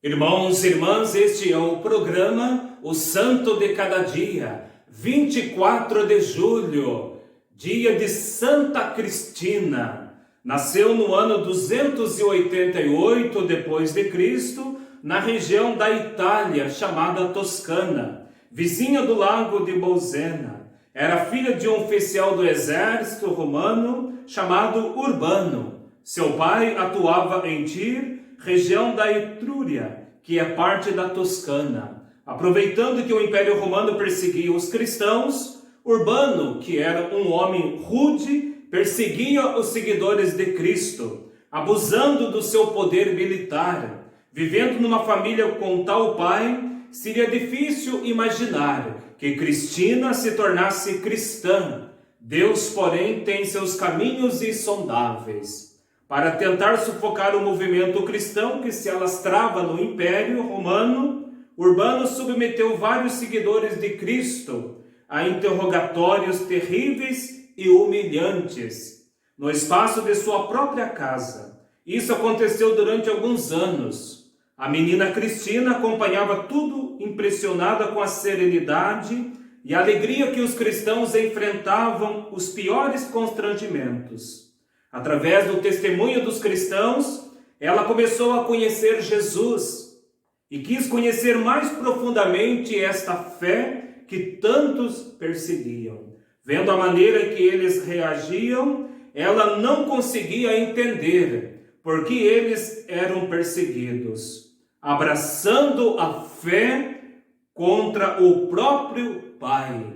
Irmãos e irmãs, este é o programa O Santo de Cada Dia, 24 de julho, dia de Santa Cristina. Nasceu no ano 288 depois de Cristo, na região da Itália, chamada Toscana, vizinha do lago de Bolsena. Era filha de um oficial do exército romano chamado Urbano. Seu pai atuava em Tir, região da Etrúria, que é parte da Toscana. Aproveitando que o Império Romano perseguia os cristãos, Urbano, que era um homem rude, perseguia os seguidores de Cristo, abusando do seu poder militar. Vivendo numa família com tal pai, seria difícil imaginar que Cristina se tornasse cristã. Deus, porém, tem seus caminhos insondáveis. Para tentar sufocar o movimento cristão que se alastrava no Império Romano, Urbano submeteu vários seguidores de Cristo a interrogatórios terríveis e humilhantes, no espaço de sua própria casa. Isso aconteceu durante alguns anos. A menina Cristina acompanhava tudo impressionada com a serenidade e a alegria que os cristãos enfrentavam os piores constrangimentos. Através do testemunho dos cristãos, ela começou a conhecer Jesus e quis conhecer mais profundamente esta fé que tantos perseguiam. Vendo a maneira que eles reagiam, ela não conseguia entender por que eles eram perseguidos, abraçando a fé contra o próprio Pai.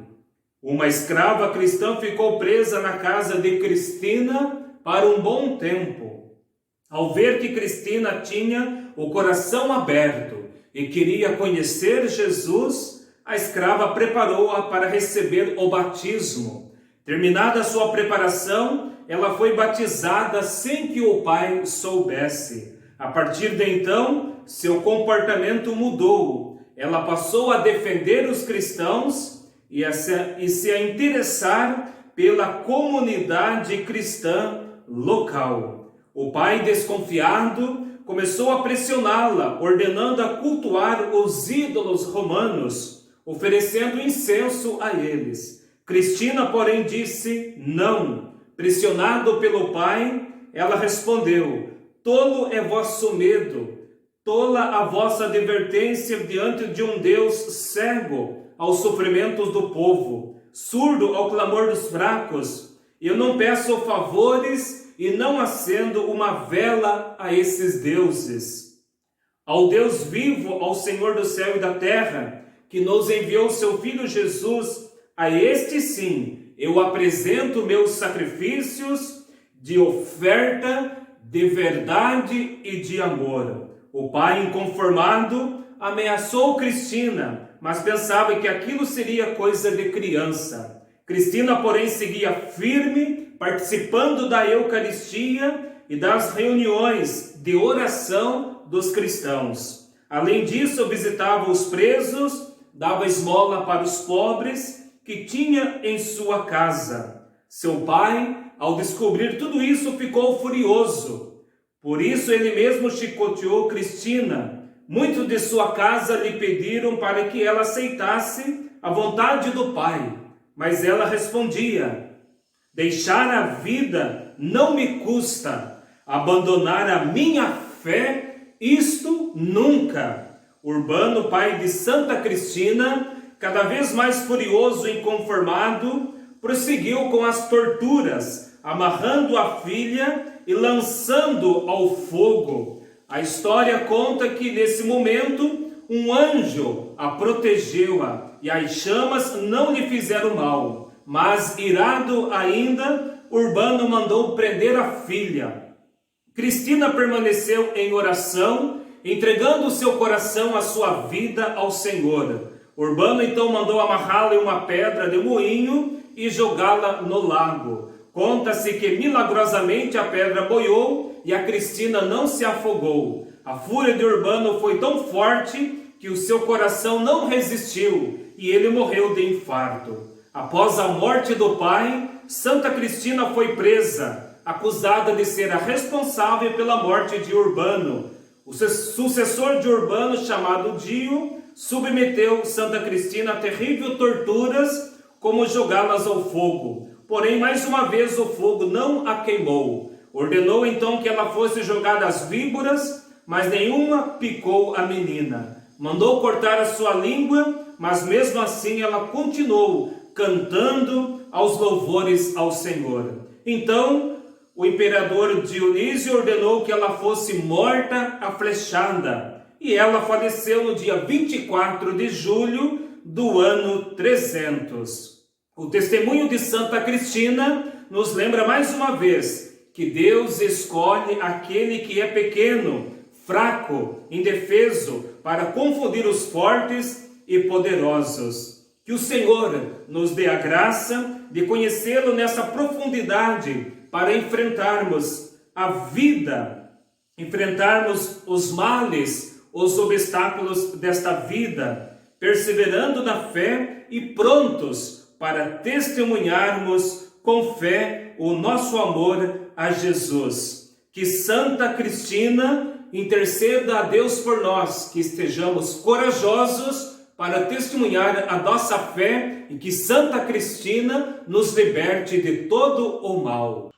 Uma escrava cristã ficou presa na casa de Cristina para um bom tempo. Ao ver que Cristina tinha o coração aberto e queria conhecer Jesus, a escrava preparou-a para receber o batismo. Terminada a sua preparação, ela foi batizada sem que o pai soubesse. A partir de então, seu comportamento mudou. Ela passou a defender os cristãos e se a interessar pela comunidade cristã local. O pai, desconfiado, começou a pressioná-la, ordenando-a cultuar os ídolos romanos, oferecendo incenso a eles. Cristina, porém, disse não. Pressionado pelo pai, ela respondeu: tolo é vosso medo, tola a vossa advertência diante de um Deus cego aos sofrimentos do povo, surdo ao clamor dos fracos. Eu não peço favores e não acendo uma vela a esses deuses. Ao Deus vivo, ao Senhor do céu e da terra, que nos enviou seu Filho Jesus, a este sim eu apresento meus sacrifícios de oferta, de verdade e de amor. O pai, inconformado, ameaçou Cristina, mas pensava que aquilo seria coisa de criança. Cristina, porém, seguia firme, participando da Eucaristia e das reuniões de oração dos cristãos. Além disso, visitava os presos, dava esmola para os pobres que tinha em sua casa. Seu pai, ao descobrir tudo isso, ficou furioso. Por isso, ele mesmo chicoteou Cristina. Muitos de sua casa lhe pediram para que ela aceitasse a vontade do pai. Mas ela respondia: deixar a vida não me custa, abandonar a minha fé, isto nunca. Urbano, pai de Santa Cristina, cada vez mais furioso e inconformado, prosseguiu com as torturas, amarrando a filha e lançando ao fogo. A história conta que nesse momento um anjo a protegeu-a e as chamas não lhe fizeram mal. Mas, irado ainda, Urbano mandou prender a filha. Cristina permaneceu em oração, entregando o seu coração, a sua vida ao Senhor. Urbano então mandou amarrá-la em uma pedra de moinho e jogá-la no lago. Conta-se que milagrosamente a pedra boiou e a Cristina não se afogou. A fúria de Urbano foi tão forte que o seu coração não resistiu e ele morreu de infarto. Após a morte do pai, Santa Cristina foi presa, acusada de ser a responsável pela morte de Urbano. O sucessor de Urbano, chamado Dio, submeteu Santa Cristina a terríveis torturas, como jogá-las ao fogo. Porém, mais uma vez o fogo não a queimou. Ordenou então que ela fosse jogada às víboras, mas nenhuma picou a menina. Mandou cortar a sua língua, mas mesmo assim ela continuou cantando aos louvores ao Senhor. Então, o imperador Dionísio ordenou que ela fosse morta a flechada, e ela faleceu no dia 24 de julho do ano 300. O testemunho de Santa Cristina nos lembra mais uma vez que Deus escolhe aquele que é pequeno, fraco, indefeso, para confundir os fortes e poderosos. Que o Senhor nos dê a graça de conhecê-lo nessa profundidade para enfrentarmos a vida, enfrentarmos os males, os obstáculos desta vida, perseverando na fé e prontos para testemunharmos com fé o nosso amor a Jesus. Que Santa Cristina interceda a Deus por nós, que estejamos corajosos para testemunhar a nossa fé e que Santa Cristina nos liberte de todo o mal.